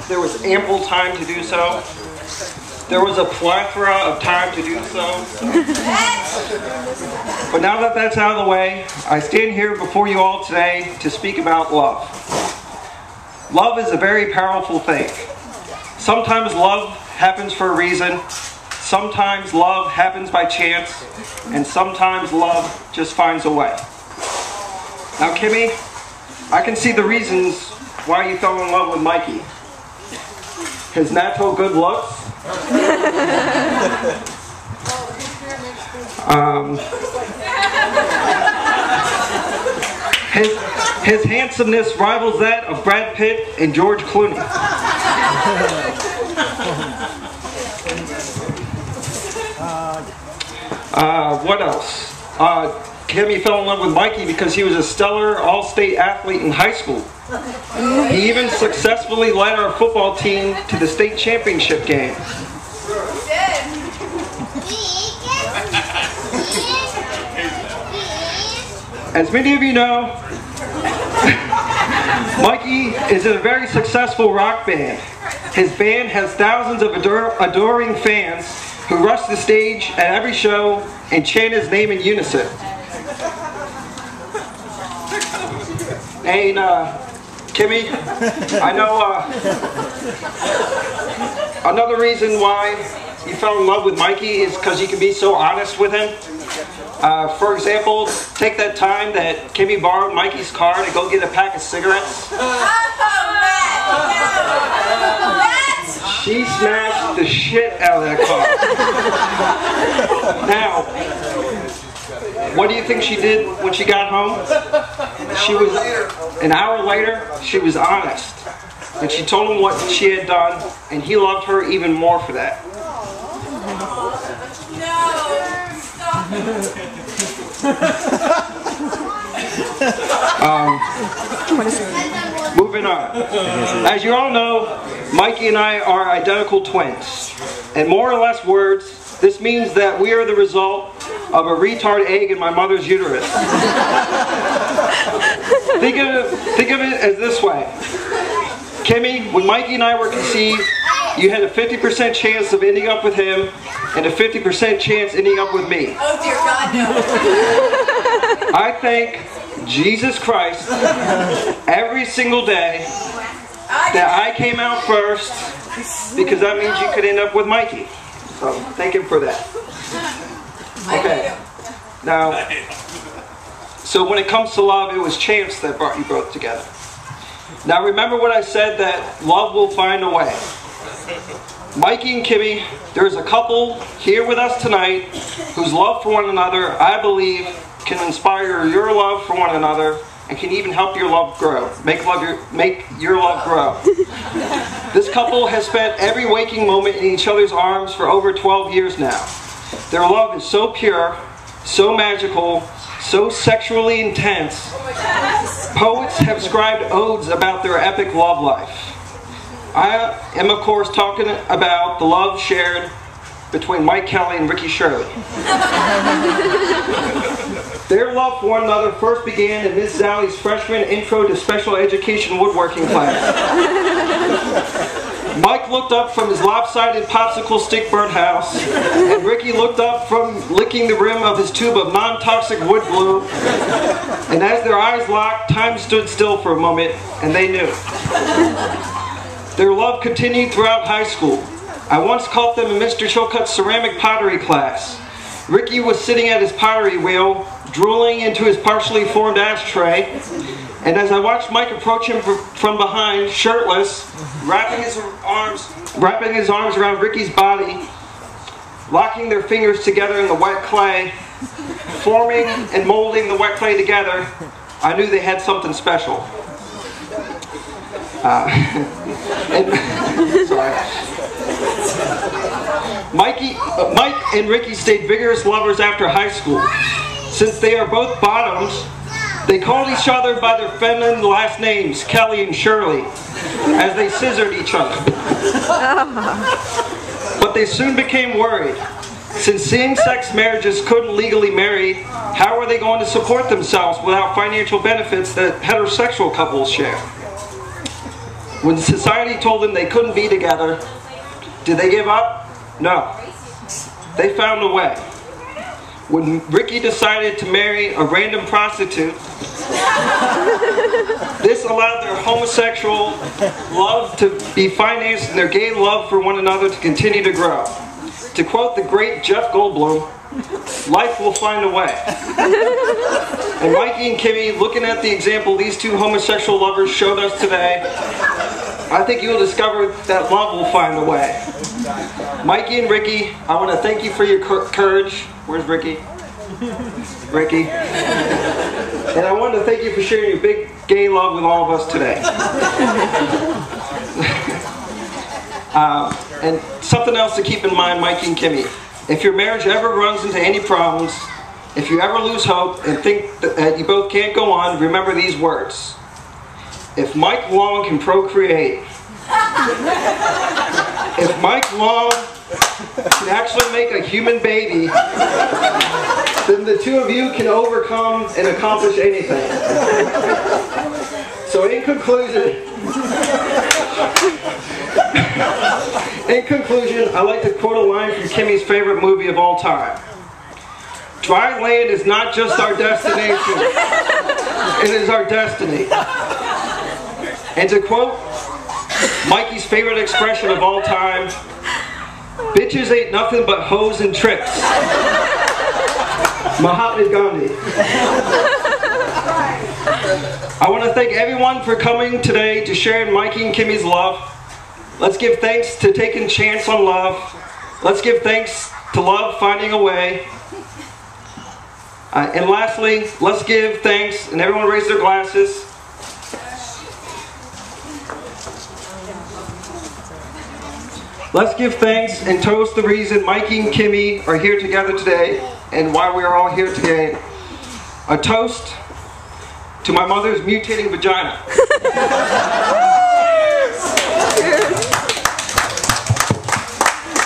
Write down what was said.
there was ample time to do so. There was a plethora of time to do so. But now that that's out of the way, I stand here before you all today to speak about love. Love is a very powerful thing. Sometimes love happens for a reason. Sometimes love happens by chance. And sometimes love just finds a way. Now, Kimmy, I can see the reasons why you fell in love with Mikey. His natural good looks. His handsomeness rivals that of Brad Pitt and George Clooney. What else? Kimmy fell in love with Mikey because he was a stellar all-state athlete in high school. He even successfully led our football team to the state championship game. As many of you know, Mikey is in a very successful rock band. His band has thousands of adoring fans who rush the stage at every show and chant his name in unison. And Kimmy, I know another reason why you fell in love with Mikey is because you can be so honest with him. For example, take that time that Kimmy borrowed Mikey's car to go get a pack of cigarettes. She smashed the shit out of that car. Now, what do you think she did when she got home? An hour later, she was honest. And she told him what she had done, and he loved her even more for that. Moving on. As you all know, Mikey and I are identical twins. In more or less words, this means that we are the result of a retard egg in my mother's uterus. Think of it as this way. Kimmy, when Mikey and I were conceived, you had a 50% chance of ending up with him and a 50% chance ending up with me. Oh dear God, no. I thank Jesus Christ every single day that I came out first, because that means you could end up with Mikey. So thank him for that. Okay. Now, so when it comes to love, it was chance that brought you both together. Now remember what I said, that love will find a way. Mikey and Kimmy, there's a couple here with us tonight whose love for one another, I believe, can inspire your love for one another and can even help your love grow. Make your love grow. This couple has spent every waking moment in each other's arms for over 12 years now. Their love is so pure, so magical, so sexually intense. Poets have scribed odes about their epic love life. I am, of course, talking about the love shared between Mike Kelly and Ricky Shirley. Their love for one another first began in Miss Zallie's freshman intro to special education woodworking class. Mike looked up from his lopsided popsicle stick birdhouse, and Ricky looked up from licking the rim of his tube of non-toxic wood glue. And as their eyes locked, time stood still for a moment, and they knew. Their love continued throughout high school. I once caught them in Mr. Chilcutt's ceramic pottery class. Ricky was sitting at his pottery wheel, drooling into his partially formed ashtray, and as I watched Mike approach him from behind, shirtless, wrapping his arms around Ricky's body, locking their fingers together in the wet clay, forming and molding the wet clay together, I knew they had something special. Mike and Ricky stayed vigorous lovers after high school. Since they are both bottoms, they called each other by their feminine last names, Kelly and Shirley, as they scissored each other. But they soon became worried. Since same-sex marriages couldn't legally marry, how were they going to support themselves without financial benefits that heterosexual couples share? When society told them they couldn't be together, did they give up? No. They found a way. When Ricky decided to marry a random prostitute, this allowed their homosexual love to be financed and their gay love for one another to continue to grow. To quote the great Jeff Goldblum, life will find a way. And Mikey and Kimmy, looking at the example these two homosexual lovers showed us today, I think you'll discover that love will find a way. Mikey and Ricky, I want to thank you for your courage. Where's Ricky? Ricky. And I want to thank you for sharing your big gay love with all of us today. And something else to keep in mind, Mikey and Kimmy. If your marriage ever runs into any problems, if you ever lose hope and think that you both can't go on, remember these words. If Mike Long can procreate, if Mike Long can actually make a human baby, then the two of you can overcome and accomplish anything. So in conclusion, I like to quote a line from Kimmy's favorite movie of all time. Dry land is not just our destination, it is our destiny. And to quote Mikey's favorite expression of all time, bitches ain't nothing but hoes and tricks. Mahatma Gandhi. I want to thank everyone for coming today to share in Mikey and Kimmy's love. Let's give thanks to taking a chance on love. Let's give thanks to love finding a way. And lastly, let's give thanks, and everyone raise their glasses. Let's give thanks and toast the reason Mikey and Kimmy are here together today and why we are all here today. A toast to my mother's mutating vagina.